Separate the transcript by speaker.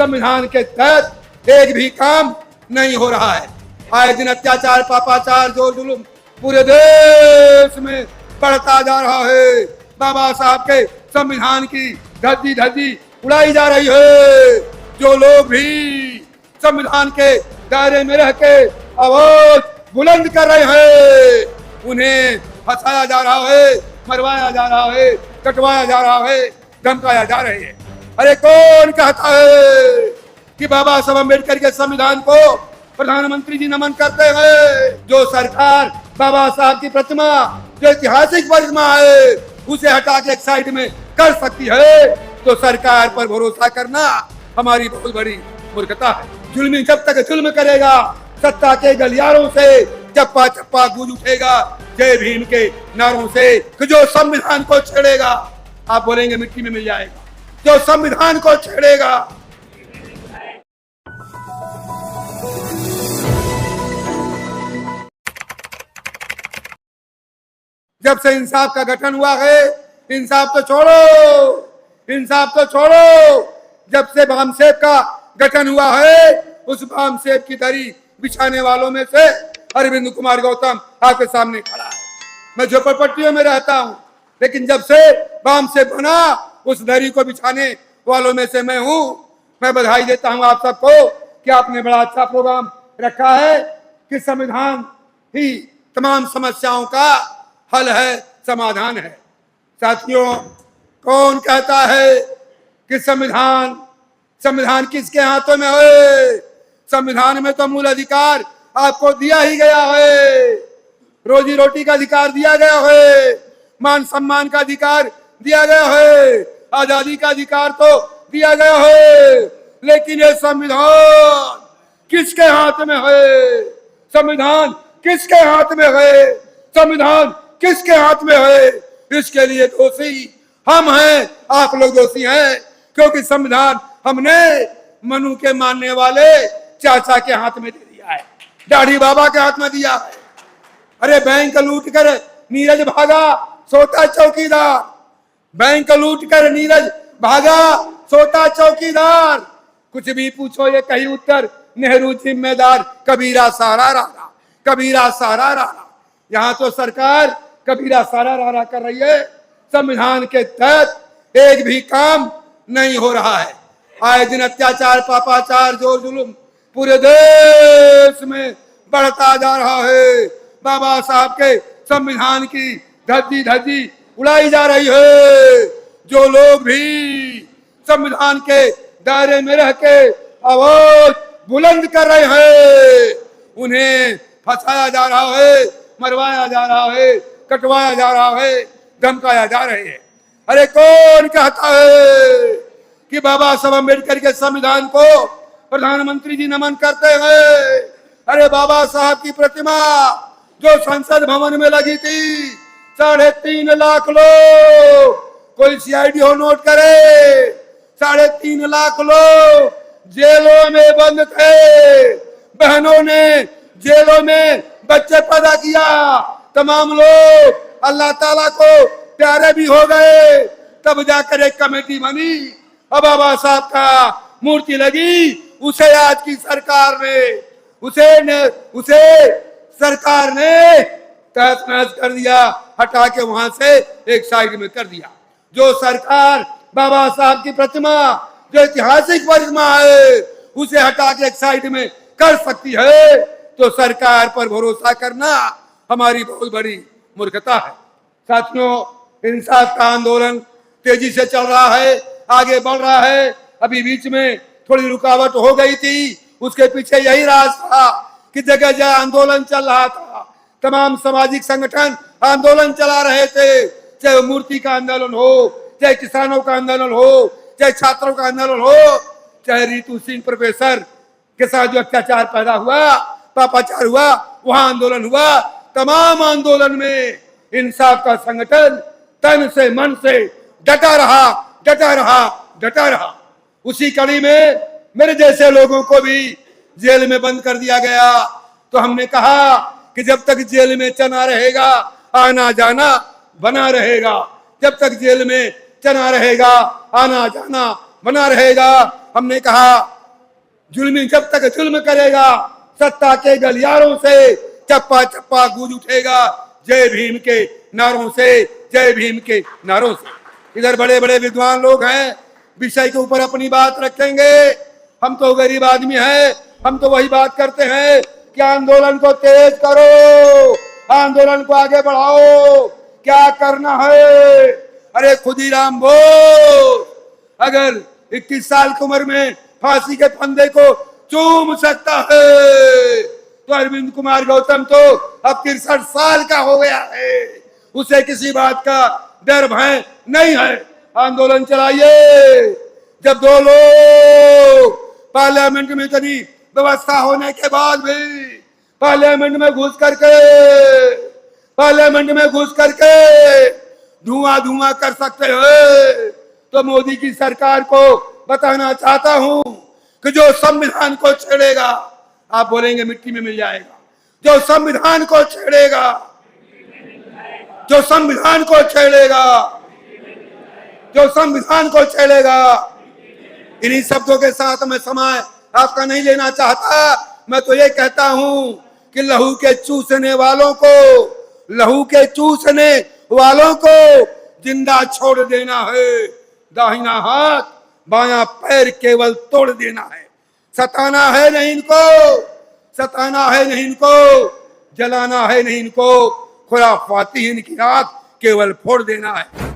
Speaker 1: संविधान के तहत एक भी काम नहीं हो रहा है। आए दिन अत्याचार, पापाचार, जो जुल्म पूरे देश में बढ़ता जा रहा है। बाबा साहब के संविधान की धज्जी धज्जी उड़ाई जा रही है। जो लोग भी संविधान के दायरे में रह के आवाज बुलंद कर रहे हैं, उन्हें फंसाया जा रहा है, मरवाया जा रहा है, कटवाया जा रहा है, धमकाया जा रहे हैं। अरे कौन कहता है कि बाबा साहब अम्बेडकर के संविधान को प्रधानमंत्री जी नमन करते हैं? जो सरकार बाबा साहब की प्रतिमा, जो ऐतिहासिक प्रतिमा है, उसे हटा के एक साइड में कर सकती है, तो सरकार पर भरोसा करना हमारी बहुत बड़ी मूर्खता है। जुल्मी जब तक जुल्म करेगा, सत्ता के गलियारों से चप्पा चप्पा गूंज उठेगा जय भीम के नारों से। कि जो संविधान को छेड़ेगा, आप बोलेंगे मिट्टी में मिल जाएगा। जो संविधान को छेड़ेगा, जब से इंसाफ का गठन हुआ है, इंसाफ तो छोड़ो, इंसाफ तो छोड़ो, जब से बामसेब का गठन हुआ है, उस बामसेब की दरी बिछाने वालों में से अरविंद कुमार गौतम आपके सामने खड़ा है। मैं झोपड़पट्टियों में रहता हूं, लेकिन जब से बामसेब बना, उस दरी को बिछाने वालों में से मैं हूं। मैं बधाई देता हूं आप सबको कि आपने बड़ा अच्छा प्रोग्राम रखा है कि संविधान ही तमाम समस्याओं का हल है, समाधान है। साथियों, कौन कहता है कि संविधान किसके हाथों में है? संविधान में तो मूल अधिकार आपको दिया ही गया है। रोजी रोटी का अधिकार दिया गया है, मान सम्मान का अधिकार दिया गया है, आजादी का अधिकार तो दिया गया है। लेकिन ये संविधान किसके हाथ में है? संविधान किसके हाथ में है? संविधान किसके हाथ में है? इसके लिए दोषी हम हैं, आप लोग दोषी हैं, क्योंकि संविधान हमने मनु के मानने वाले चाचा के हाथ में दे दिया है, दाढ़ी बाबा के हाथ में दिया है। अरे बैंक लूट कर नीरज भागा, सोता चौकीदार। बैंक लूट कर नीरज भागा, सोता चौकीदार। कुछ भी पूछो ये कही उत्तर, नेहरू जिम्मेदार, कबीरा सारा रारा, कबीरा सारा रारा। यहाँ तो सरकार कबीरा सारा रारा कर रही है। संविधान के तहत एक भी काम नहीं हो रहा है। आए दिन अत्याचार, पापाचार, जो जुल्म पूरे देश में बढ़ता जा रहा है। बाबा साहब के संविधान की धज्जी धज्जी उड़ाई जा रही है। जो लोग भी संविधान के दायरे में रह के आवाज बुलंद कर रहे हैं, उन्हें फंसाया जा रहा है, मरवाया जा रहा है, कटवाया जा रहा है, धमकाया जा रहे हैं। अरे कौन कहता है कि बाबा साहब अम्बेडकर के संविधान को प्रधानमंत्री जी नमन करते हैं? अरे बाबा साहब की प्रतिमा जो संसद भवन में लगी थी, 3.5 लाख लोग, कोई सीआईडी हो नोट करे, 3.5 लाख लोग जेलों में बंद थे। बहनों ने जेलों में बच्चे पैदा किया, तमाम लोग अल्लाह ताला को प्यारे भी हो गए। तब जाकर एक कमेटी बनी, अब बाबा साहब का मूर्ति लगी, उसे आज की सरकार ने उसे सरकार ने तहस नहस कर दिया, हटा के वहां से एक साइड में कर दिया। जो सरकार बाबा साहब की प्रतिमा, जो ऐतिहासिक प्रतिमा है, उसे हटा के एक साइड में कर सकती है, तो सरकार पर भरोसा करना हमारी बहुत बड़ी मूर्खता है। साथियों, इंसाफ का आंदोलन तेजी से चल रहा है, आगे बढ़ रहा है। अभी बीच में थोड़ी रुकावट हो गई थी, उसके पीछे यही राज था कि जगह जगह आंदोलन चल रहा था, तमाम सामाजिक संगठन आंदोलन चला रहे थे, चाहे मूर्ति का आंदोलन हो, चाहे किसानों का आंदोलन हो, चाहे छात्रों का आंदोलन हो, चाहे रितु सिंह प्रोफेसर के साथ जो अत्याचार पैदा हुआ, पापाचार हुआ, वहां आंदोलन हुआ। तमाम आंदोलन में इंसाफ का संगठन तन से मन से डटा रहा, डटा रहा, डटा रहा। उसी कड़ी में मेरे जैसे लोगों को भी जेल में बंद कर दिया गया। तो हमने कहा कि जब तक जेल में चना रहेगा, आना जाना बना रहेगा। जब तक जेल में चना रहेगा, आना जाना बना रहेगा। हमने कहा जुल्मी जब तक जुल्म करेगा सत्ता के गलियारों से चप्पा चप्पा गूंज उठेगा जय भीम के नारों से, जय भीम के नारों से। इधर बड़े बड़े विद्वान लोग हैं, विषय के ऊपर अपनी बात रखेंगे। हम तो गरीब आदमी हैं, हम तो वही बात करते हैं कि आंदोलन को तेज करो, आंदोलन को आगे बढ़ाओ, क्या करना है। अरे खुदीराम बोस अगर 21 साल की उम्र में फांसी के फंदे को चूम सकता है तो अरविंद कुमार गौतम तो अब 63 साल का हो गया है, उसे किसी बात का डर भय नहीं है। आंदोलन चलाइए। जब दो लोग पार्लियामेंट में इतनी व्यवस्था होने के बाद भी पार्लियामेंट में घुस करके धुआं धुआं कर सकते हो तो मोदी की सरकार को बताना चाहता हूं कि जो संविधान को छेड़ेगा, आप बोलेंगे मिट्टी में मिल जाएगा, जो संविधान को छेड़ेगा, जो संविधान को छेड़ेगा, जो संविधान को छेड़ेगा। इन्हीं शब्दों के साथ मैं समय आपका नहीं लेना चाहता। मैं तो ये कहता हूं कि लहू के चूसने वालों को जिंदा छोड़ देना है, दाहिना हाथ बायां पैर केवल तोड़ देना है। सताना है नहीं इनको, सताना है नहीं इनको, जलाना है नहीं इनको, खुराफाती इनकी आंख केवल फोड़ देना है।